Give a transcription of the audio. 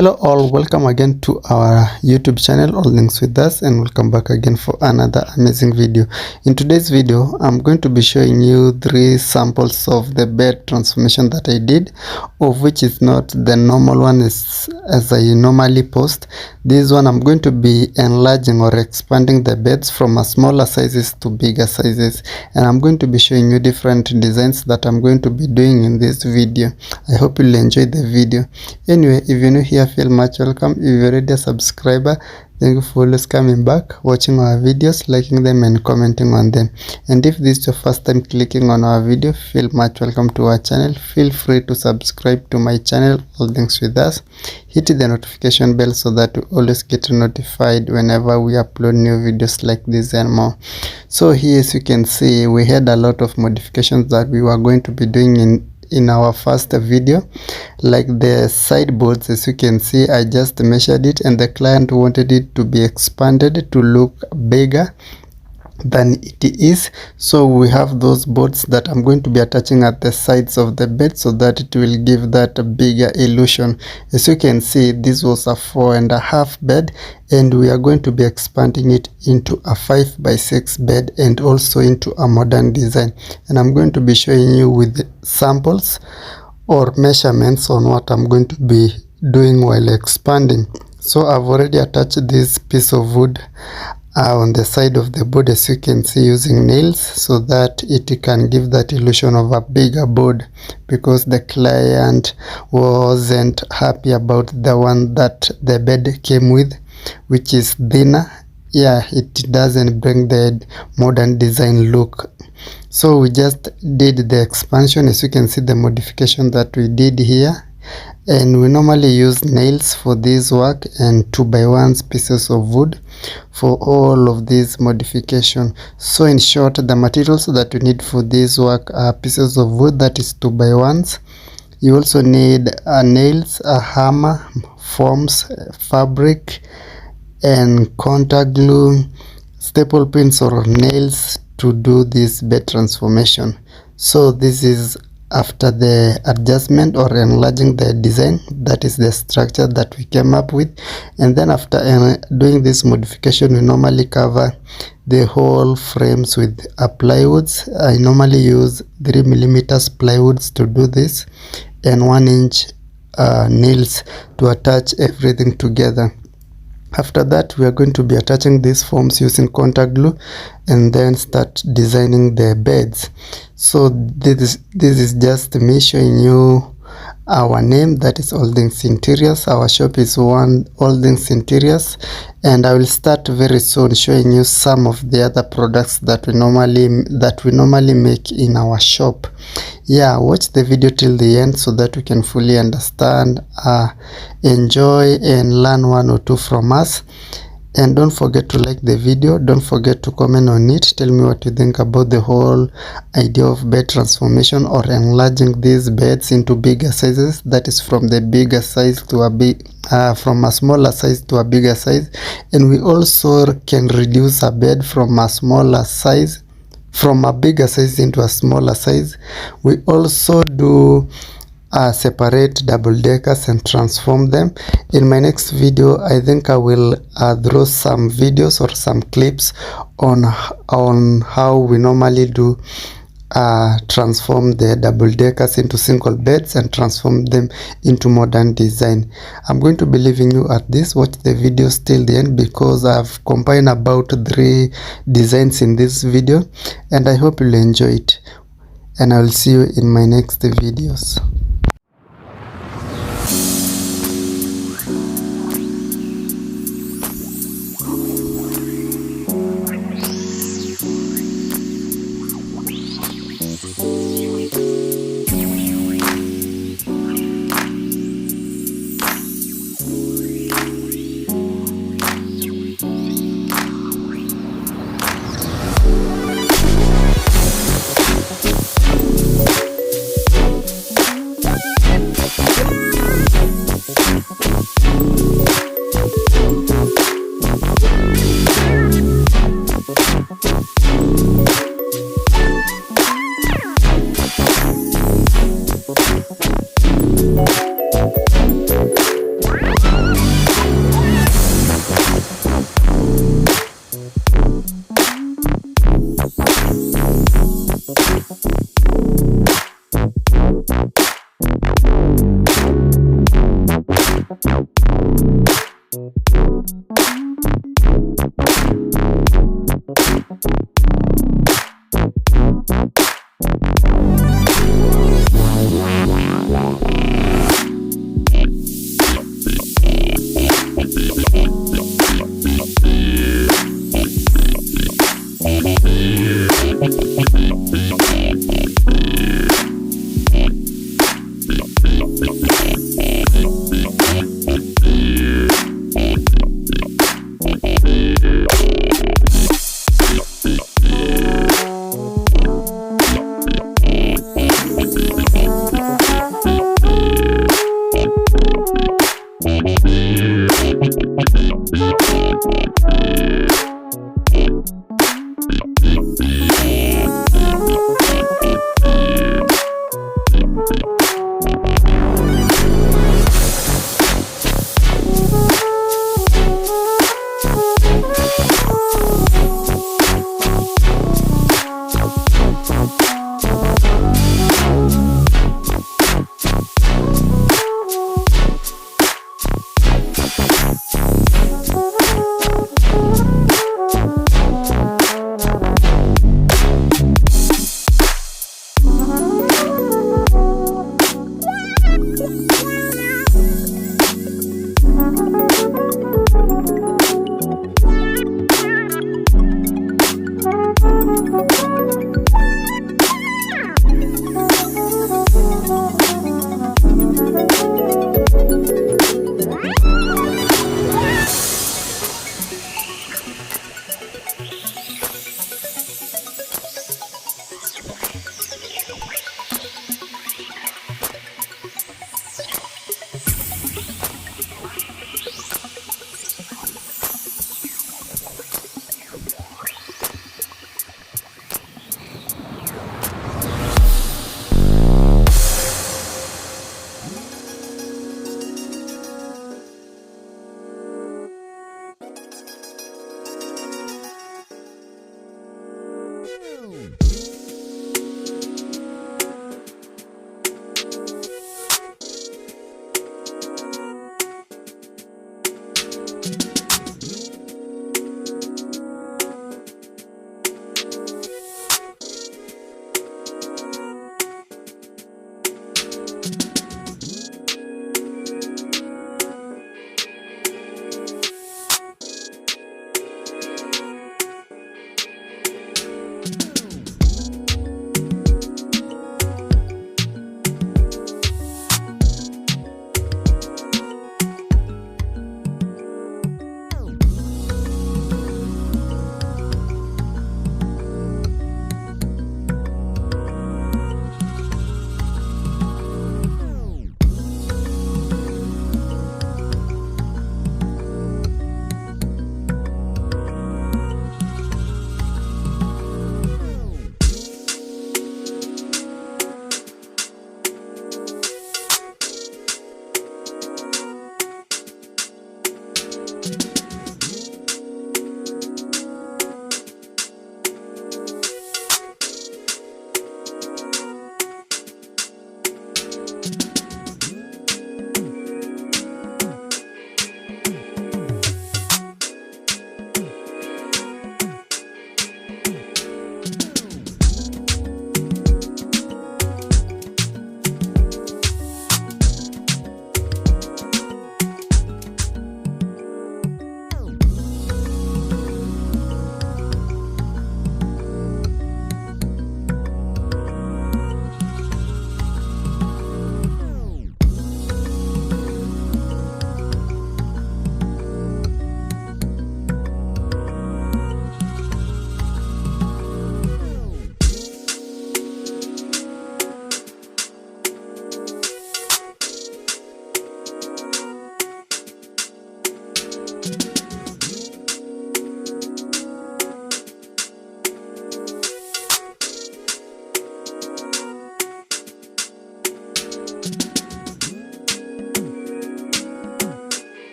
Hello all, welcome again to our YouTube channel All Things With Us, and welcome back again for another amazing video. In today's video, I'm going to be showing you 3 samples of the bed transformation that I did, of which is not the normal one as I normally post. This one I'm going to be enlarging or expanding the beds from a smaller sizes to bigger sizes, and I'm going to be showing you different designs that I'm going to be doing in this video. I hope you'll enjoy the video. Anyway, if you're new here, feel much welcome. If you're already a subscriber, thank you for always coming back, watching our videos, liking them and commenting on them. And if this is your first time clicking on our video, feel much welcome to our channel. Feel free to subscribe to my channel All Things With Us. Hit the notification bell so that you always get notified whenever we upload new videos like this and more. So here, as you can see, we had a lot of modifications that we were going to be doing in our first video. Like the sideboards, as you can see, I just measured it and the client wanted it to be expanded to look bigger than it is. So we have those boards that I'm going to be attaching at the sides of the bed so that it will give that bigger illusion. As you can see, this was a 4.5 bed, and we are going to be expanding it into a 5x6 bed and also into a modern design. And I'm going to be showing you with samples or measurements on what I'm going to be doing while expanding. So I've already attached this piece of wood on the side of the board, as you can see, using nails so that it can give that illusion of a bigger board, because the client wasn't happy about the one that the bed came with, which is thinner. Yeah, it doesn't bring the modern design look. So we just did the expansion. As you can see, the modification that we did here, and we normally use nails for this work and 2x1 pieces of wood for all of these modification. So in short, the materials that you need for this work are pieces of wood, that is 2x1s. You also need nails, a hammer, foams, fabric, and contact glue, staple pins or nails to do this bed transformation. So this is after the adjustment or enlarging the design, that is the structure that we came up with. And then after doing this modification, we normally cover the whole frames with plywoods. I normally use 3mm plywoods to do this, and 1-inch nails to attach everything together. After that, we are going to be attaching these forms using contact glue and then start designing the beds. So this is just me showing you our name, that is All Things Interiors. Our shop is All Things Interiors, and I will start very soon showing you some of the other products that we normally make in our shop. Yeah, watch the video till the end so that you can fully understand, enjoy and learn 1 or 2 from us. And don't forget to like the video, don't forget to comment on it, tell me what you think about the whole idea of bed transformation or enlarging these beds into bigger sizes, that is from the bigger size to from a smaller size to a bigger size. And we also can reduce a bed from a smaller size, from a bigger size into a smaller size. We also do separate double deckers and transform them. In my next video, I think I will draw some videos or some clips on how we normally do transform the double deckers into single beds and transform them into modern design. I'm going to be leaving you at this. Watch the videos till the end, because I've combined about 3 designs in this video, and I hope you'll enjoy it, and I will see you in my next videos.